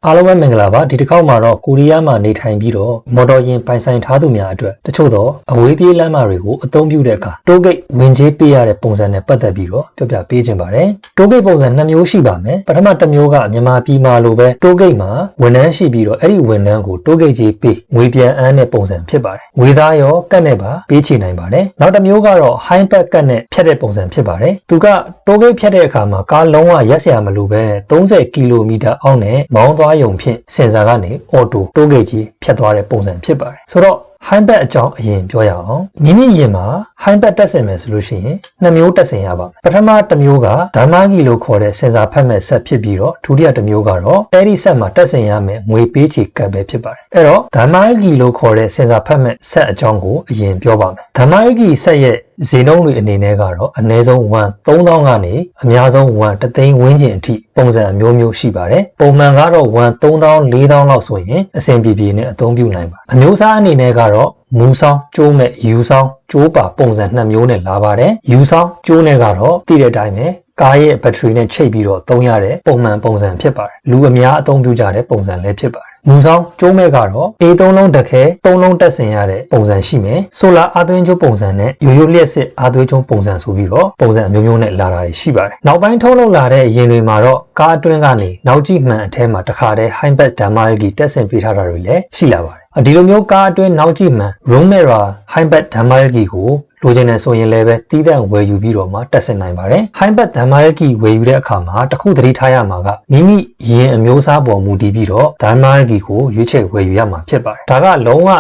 အားလုံးပဲမင်္ဂလာပါဒီတစ်ခေါက်မှာတော့ကိုရီးယားမှာနေထိုင်ပြီးတော့မော်တော်ယာဉ်ပိုင်ဆိုင်ထားသူများအတွက်တချို့တော့အဝေးပြေးလမ်းမတွေကိုအသုံးပြုတဲ့အခါတိုးဂိတ်ဝင်ကြေးပေးရတဲ့ပုံစံနဲ့ပတ်သက်ပြီးတော့ပြပြပေးခြင်းပါတယ်တိုးဂိတ်ပုံစံ2မျိုးရှိပါမယ်ပထမတစ်မျိုးကမြန်မာပြည်မှာလိုပဲတိုးဂိတ်မှာဝန်ထမ်းရှိပြီးတော့အဲ့ဒီဝန်ထမ်းကိုတိုးဂိတ်ကြီးပေးငွေပြန်အမ်းတဲ့ပုံစံဖြစ်ပါတယ်ငွေသားရောကတ်နဲ့ပါပေးချေနိုင်ပါတယ်နောက်တစ်မျိုးကတော့ high back ကတ်နဲ့ဖြတ်တဲ့ပုံစံဖြစ်ပါတယ်သူကတိုးဂိတ်ဖြတ်တဲ့အခါမှာကားလုံးဝရက်စရာမလိုပဲ30ကီလိုမီတာအောက်နဲ့မောင်းသွားရုံဖြင့်စင်ဆာကနေအော်တိုတိုးဂိတ်ကြီးဖြတ်သွားတဲ့ပုံစံဖြစ်ပါတယ်ဆိုတော့ high back အကြောင်းအရင်ပြောရအောင်မိမိရင်မှာ high back တက်ဆင်မယ်ဆိုလို့ရှိရင်2မျိုးတက်ဆင်ရပါမယ်ပထမတစ်မျိုးကဓမ္မဂီလို့ခေါ်တဲ့စင်ဆာဖတ်မဲ့ဆက်ဖြစ်ပြီးတော့ဒုတိယတစ်မျိုးကတော့အဲဒီဆက်မှာတက်ဆင်ရမယ်ငွေပေးချေကတ်ပဲဖြစ်ပါတယ်အဲ့တော့ဓမ္မဂီလို့ခေါ်တဲ့စင်ဆာဖတ်မဲ့ဆက်အကြောင်းကိုအရင်ပြောပါမယ်ဓမ္မဂီဆက်ရဲ့ဈေးနှုန်းတွေအနေနဲ့ကတော့အနည်းဆုံး1,3000ကနေအများဆုံး1,000သိန်းဝန်းကျင်အထိပုံစံအမျိုးမျိုးရှိပါတယ်ပုံမှန်ကတော့1,3000 4,000လောက်ဆိုရင်အဆင်ပြေပြေနဲ့အသုံးပြုနိုင်ပါအမျိုးအစားအနေနဲ့ကတော့မူဆောင်ကျိုးမဲ့ယူဆောင်ကျိုးပါပုံစံ2မျိုးနဲ့လာပါတယ်ယူဆောင်ကျိုးနဲ့ကတော့တည်တဲ့အတိုင်းပဲကားရဲ့ဘက်ထရီနဲ့ချိတ်ပြီးတော့သုံးရတဲ့ပုံမှန်ပုံစံဖြစ်ပါတယ်လူအများအသုံးပြုကြတဲ့ပုံစံလည်းဖြစ်ပါတယ်မူဆောင်ကျိုးမဲ့ကတော့ A3 လုံးတစ်ခဲ3လုံးတက်ဆင်ရတဲ့ပုံစံရှိမယ်ဆိုလာအားသွင်းကျိုးပုံစံနဲ့ရိုးရိုးလျှက်စစ်အားသွင်းကျိုးပုံစံဆိုပြီးတော့ပုံစံအမျိုးမျိုးနဲ့လာတာရှိပါတယ်နောက်ပိုင်းထုတ်လုပ်လာတဲ့ယာဉ်တွေမှာတော့ကားအတွင်းကနေနောက်ကြည့်မှန်အထဲမှာတစ်ခါတည်း high back ဓမ္မဂီတက်ဆင်ပေးထားတာတွေလည်းရှိလာပါတယ်ဒီလိုမျိုးကားအတွင်းနောက်ကြည့်မှန် room mirror high back ဓမ္မဂီကိုလိုချင်တယ်ဆိုရင်လည်းပဲတီးတန့်ဝယ်ယူပြီးတော့မှတက်ဆင်နိုင်ပါတယ် high back ဓမ္မဂီဝယ်ယူတဲ့အခါမှာတခုသတိထားရမှာကမိမိယာဉ်အမျိုးအစားပေါ်မူတည်ပြီးတော့ဓမ္မဂီကိုရွေးချယ်ဝယ်ယူရမှာဖြစ်ပါတယ်ဒါကလုံးဝ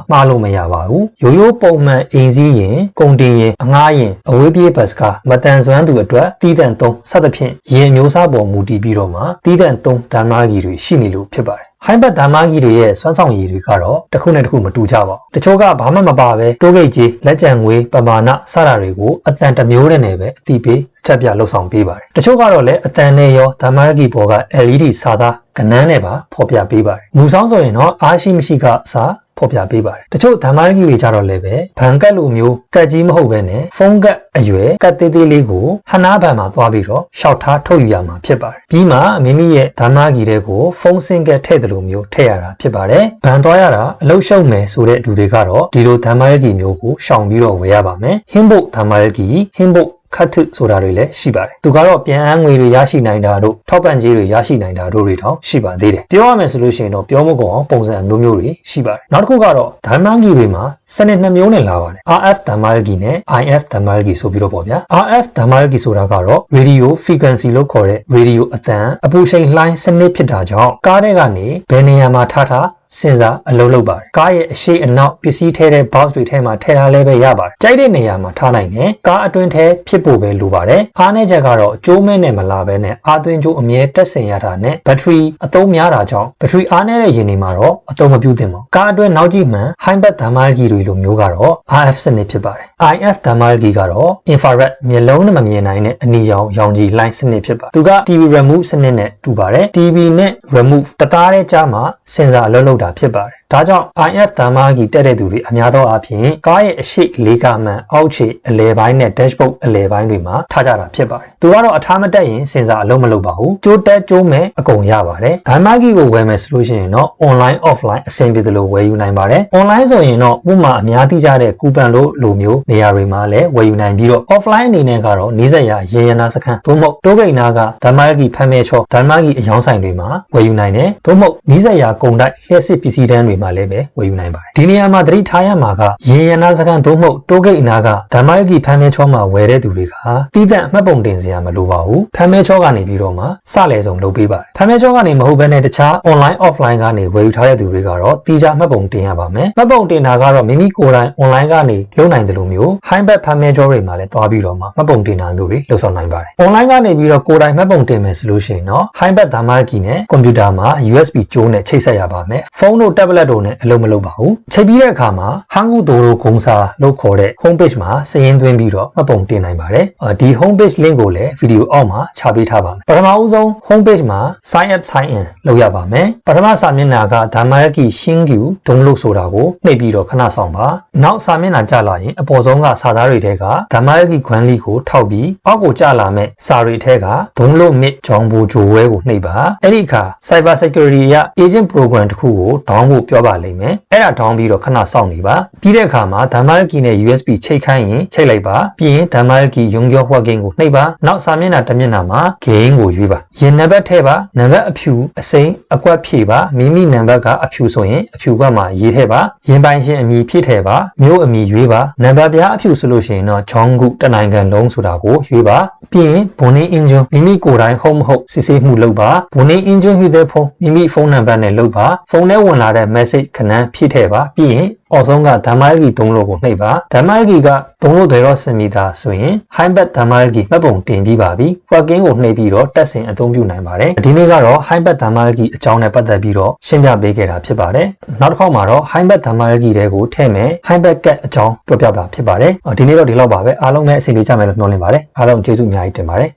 မှားလို့မရပါဘူးရိုးရိုးပုံမှန်အိမ်စီးရင်ကုန်တင်ရင်အငှားရင်အဝေးပြေးဘတ်စကားမတန်ဆွမ်းသူအတွက်တီးတန့်သုံးစသဖြင့်ယာဉ်အမျိုးအစားပေါ်မူတည်ပြီးတော့မှတီးတန့်သုံးဓမ္မဂီတွေရှိနေလို့ဖြစ်ပါတယ်high back ဓမ္မဂီတွေရဲ့စွမ်းဆောင်ရည်တွေကတော့တစ်ခုနဲ့တစ်ခုမတူကြပါဘူးတချို့ကဘာမှမပါပဲတိုးဂိတ်ကြီးလက်ကျန်ငွေပမာဏစတာတွေကိုအတန်တစ်မျိုးနဲ့ပဲအတိပေးအချက်ပြလှုပ်ဆောင်ပေးပါတယ်တချို့ကတော့လည်းအတန်နဲ့ရောဓမ္မဂီပေါ်က LED စာသားကဏ္ဍနဲ့ပါဖော်ပြပေးပါတယ်မူဆောင်ဆိုရင်တော့အားရှိမရှိကအစားဖော်ပြပေးပါတယ်တချို့ဓမ္မဂီတွေကြတော့လည်းပဲဘန်ကတ်လိုမျိုးကတ်ကြီးမဟုတ်ပဲနဲ့ဖုန်းကတ်အရွယ်ကတ်သေးသေးလေးကိုဟနာဘန်မှာသွားပြီးတော့ရှောက်ထားထုတ်ယူရမှာဖြစ်ပါတယ်ပြီးမှမိမိရဲ့ဓမ္မဂီတွေကိုဖုန်းစင်ကတ်ထည့်တယ်လို့မျိုးထည့်ရတာဖြစ်ပါတယ်ဘန်သွားရတာအလုတ်ရှုံမယ်ဆိုတဲ့သူတွေကတော့ဒီလိုဓမ္မဂီမျိုးကိုရှောင်ပြီးတော့ဝယ်ရပါမယ်ဟင်းဘုတ်ဓမ္မဂီဟင်းဘုတ်ခတ်ထုဆိုတာတွေလည်းရှိပါတယ်သူကတော့ပြန်အမ်းငွေတွေရရှိနိုင်တာတို့ထောက်ပံ့ကြေးတွေရရှိနိုင်တာတို့တွေတောင်ရှိပါသေးတယ်ပြောရမယ်ဆိုလို့ရှိရင်တော့ပြောမကုန်အောင်ပုံစံမျိုးမျိုးတွေရှိပါတယ်နောက်တစ်ခုကတော့ဓမ္မဂီတွေမှာစနစ်2မျိုးနဲ့လာပါတယ် RF ဓမ္မဂီနဲ့ IF ဓမ္မဂီဆိုပြီးတော့ပေါ့ဗျာ RF ဓမ္မဂီဆိုတာကတော့ radio frequency လို့ခေါ်တဲ့ radio အသံအပူချိန်လှိုင်းစနစ်ဖြစ်တာကြောင့်ကားထဲကနေဘယ်နေရာမှာထားစင်စာအလုံးလုပ်ပါတယ်ကားရဲ့အရှိအနောက်ပစ္စည်းထဲတဲ့ box တွေထဲမှာထည့်ထားလဲပဲရပါတယ်ကြိုက်တဲ့နေရာမှာထားနိုင်တယ်ကားအတွင်းထဲဖြစ်ဖို့ပဲလိုပါတယ်အားနည်းချက်ကတော့ကျိုးမဲနဲ့မလာပဲနဲ့အားသွင်းကျိုးအမြဲတက်ဆင်ရတာနဲ့ဘက်ထရီအသုံးများတာကြောင့်ဘက်ထရီအားနည်းတဲ့ယာဉ်တွေမှာတော့အသုံးမပြုသင့်ပါဘူးကားအတွင်းနောက်ကြည့်မှန် high back ဓမ္မဂီတွေလိုမျိုးကတော့ RF စနစ်ဖြစ်ပါတယ် IF ဓမ္မဂီကတော့ infrared မျက်လုံးနဲ့မမြင်နိုင်တဲ့အနီရောင်ရောင်ခြည်လှိုင်းစနစ်ဖြစ်ပါတယ်သူက TV remote စနစ်နဲ့တူပါတယ် TV နဲ့ remote တသားတည်းကြားမှာစင်ဆာအလုပ်လုပ်တာဖြစ်ပါတယ်ဒါကြောင့် IF ဓမ္မဂီတက်တဲ့သူတွေအများသောအားဖြင့်ကားရဲ့အရှိလေးကမှန်အောက်ခြေအလဲပိုင်းနဲ့ dashboard အလဲပိုင်းတွေမှာထားကြတာဖြစ်ပါတယ်သူကတော့အထားမတက်ရင်စင်ဆာအလုပ်မလုပ်ပါဘူးကြိုးတက်ကြိုးမဲ့အကုန်ရပါတယ်ဓမ္မဂီကိုဝယ်မယ်ဆိုလို့ရှိရင်တော့ online offline အဆင်ပြေသလိုဝယ်ယူနိုင်ပါတယ် online ဆိုရင်တော့ဥပမာအများသိကြတဲ့ကူပန်လို့လိုမျိုးနေရာတွေမှာလည်းဝယ်ယူနိုင်ပြီးတော့ offline အနေနဲ့ကတော့နီးစပ်ရာရေရနာစခန်းသို့မဟုတ်တိုးဂိတ်နာကဓမ္မဂီဖမ်းမဲချောဓမ္မဂီအယောင်းဆိုင်တွေမှာဝယ်ယူနိုင်တယ်သို့မဟုတ်နီးစပ်ရာကုန်တိုက်လျှက်စစ်ပစ္စည်းတန်းတွေမှာလည်းပဲဝယ်ယူနိုင်ပါတယ်ဒီနေရာမှာသတိထားရမှာကရေရနာစခန်းသို့မဟုတ်တိုးဂိတ်နာကဓမ္မဂီဖမ်းမဲချောမှာဝယ်တဲ့သူတွေကတီးသန့်မှတ်ပုံတင်စရာမလိုပါဘူးဖမ်းမဲချောကနေပြီးတော့မှစလဲဆုံးလုပ်ပေးပါတယ်ဖမ်းမဲချောကနေမဟုတ်ဘဲနဲ့တခြား online offline ကနေဝယ်ယူထားတဲ့သူတွေကတော့တီးခြားမှတ်ပုံတင်ရပါမယ်မှတ်ပုံတင်တာကတော့မိမိကိုယ်တိုင် online ကနေလုပ်နိုင်တယ်လို့မျိုး high back ဖမ်းမဲချောတွေမှာလည်းတွားပြီးတော့မှမှတ်ပုံတင်တာမျိုးတွေလုပ်ဆောင်နိုင်ပါတယ် online ကနေပြီးတော့ကိုယ်တိုင်မှတ်ပုံတင်မယ်ဆိုလို့ရှိရင်တော့ high back ဓမ္မဂီနဲ့ကွန်ပျူတာမှာ USB ကြိုးနဲ့ချိတ်ဆက်ရပါမယ်ဖ ဖုန်းတို့ tablet တို့နဲ့အလုံးမလုံးပါဘူးချိန်ပြီးတဲ့အခါမှာဟန်ကူတိုတို့ဂုံစာလို့ခေါ်တဲ့ home page မှာစာရင်းသွင်းပြီးတော့မှတ်ပုံတင်နိုင်ပါတယ်ဒီ home page link ကိုလည်းဗီဒီယိုအောက်မှာချပေးထားပါမယ်ပထမဦးဆုံး home page မှာ sign up sign in လုပ်ရပါမယ်ပထမစာမျက်နှာကဓမ္မယကိရှင်းကျူ download ဆိုတာကိုနှိပ်ပြီးတော့ခဏဆောင်ပါနောက်စာမျက်နှာကျလာရင်အပေါ်ဆုံးကစာသားတွေထဲကဓမ္မယကိခွန်းလေးကိုထောက်ပြီးအောက်ကိုကျလာမဲ့စာတွေထဲက download mid ဂျောင်းဘူဂျိုဝဲကိုနှိပ်ပါအဲ့ဒီအခါ cyber security ရ agent program တစ်ခုကို down ဖို့ပြောပါလိမ့်မယ်အဲ့ဒါ down ပြီးတော့ခဏစောင့်နေပါပြီးတဲ့အခါမှာဓမ္မယကိနဲ့ USB ချိတ်ခိုင်းရင်ချိတ်လိုက်ပါပြီးရင်ဓမ္မယကိရုံကျော် working ကိုနှိပ်ပါနောက်စာမျက်နှာတစ်မျက်နှာမှာ game ကိုရွေးပါရင်နံပါတ်ထည့်ပါနံပါတ်အဖြူအစိမ်းအကွက်ဖြည့်ပါမိမိနံပါတ်ကအဖြူဆိုရင်အဖြူကမှရေးထည့်ပါရင်ပိုင်ရှင်အမည်ဖြည့်ထည့်ပါမျိုးအမည်ရွေးပါနံပါတ်ပြားအဖြူဆိုလို့ရှိရင်တော့ဂျောင်းကုတနိုင်ငံလုံးဆိုတာကိုရွေးပါပြီးရင် Bonnie Engine မိမိကိုယ်တိုင်ဟုတ်မဟုတ်စစ်ဆေးမှုလုပ်ပါ Bonnie Engine ဟူတဲ့ဖုန်းမိမိဖုန်းနံပါတ်နဲ့လုပ်ပါဖုန်းထဲဝင်လာတဲ့ message ခဏဖြည့်ထည့်ပါပြီးရင်အောက်ဆုံးကဓမ္မယကိသုံးလို့ကိုနှိပ်ပါဓမ္မယကိကသုံးလို့တွေတော့စင်မီတာဆိုရင် Highbat ဓမ္မယကိမှတ်ပုံတင်ပြီးပါပြီ working ကိုနှိပ်ပြီးတော့တက်ဆင်အသုံးပြုနိုင်ပါတယ်ဒီနေ့ကတော့ Highbat ဓမ္မယကိအကြောင်းနဲ့ပတ်သက်ပြီးတော့ရှင်းပြပေးခဲ့တာဖြစ်ပါတယ်နောက်တစ်ခေါက်မှာတော့ Highbat ဓမ္မယကိတွေကိုထည့်မယ် Highbat cat အကြောင်းပြောပြပါဖြစ်ပါတယ်ဒီနေ့တော့ဒီလောက်ပါပဲအားလုံးပဲအဆင်ပြေကြမယ်လို့မျှော်လင့်ပါတယ်အားလုံးကျေးဇူးအများကြီးတင်ပါတယ်